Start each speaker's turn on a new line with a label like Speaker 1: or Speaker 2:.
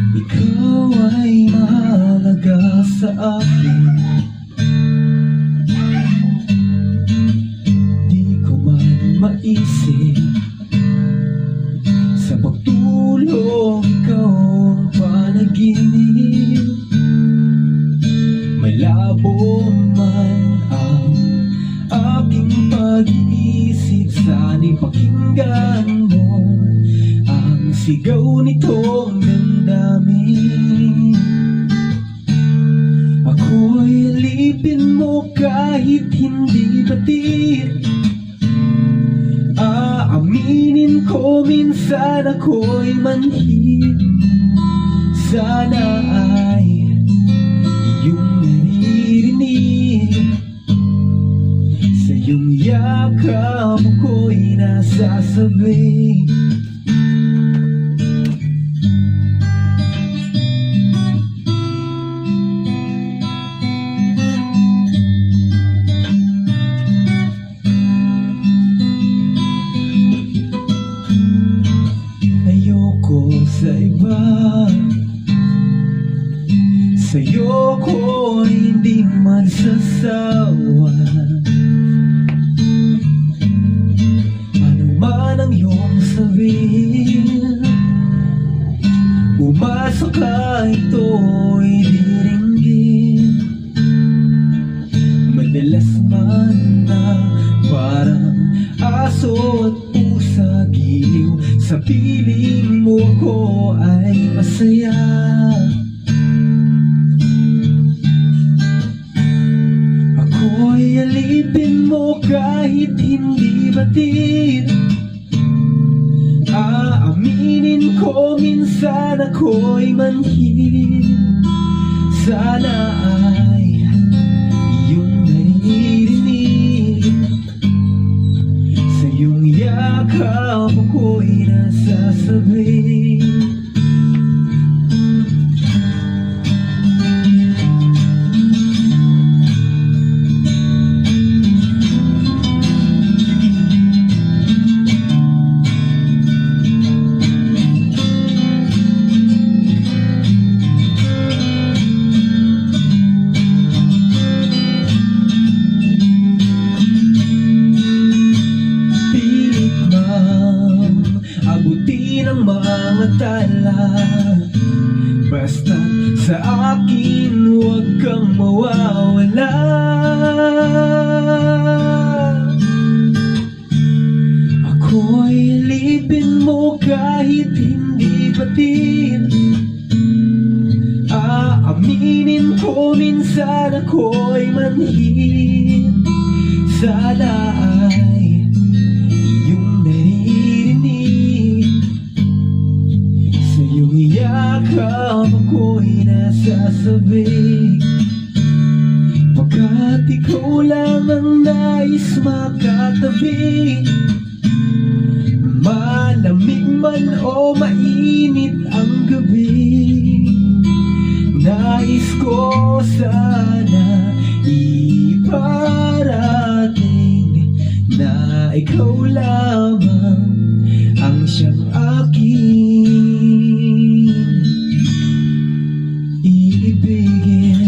Speaker 1: Ikaw ay mahalaga sa akin. Di ko man maisip sa pagtulog, ikaw ang panaginip. Malabo man ang aking pag-iisip, sana'y pakinggan mo ang sigaw nitong damdamin. Ako'y alipin mo kahit hindi batid. Aaminin ko minsan ako'y manhid. Sana ay iyong naririnig. Sa iyong yakap ako'y nasasabi. Sa iba, sa'yo ko hindi magsasawa. Ano man ang iyong sabihin, pumasok ka, ito'y diringgin. Madalas man na parang aso at pusa, giliw sa piling mo ko ay masaya. Ako'y alipin mo kahit hindi batid. Aaminin ko minsan ako'y manhid. Sana ay iyong naririnig. Sa iyong yakap ako'y nasasabi. Abutin ang mga tala, basta sa akin huwag kang mawawala. Ako'y alipin mo kahit hindi batid. Aaminin ko minsan ako'y manhid. Sana ay iyong naririnig. Sa iyong yakap ako'y nasasabi. Pagkat ikaw lang ang nais makatabi. Malamig man o mainit ang gabi, nais ko sana iparating na ikaw lamang ang siyang aking iibigin.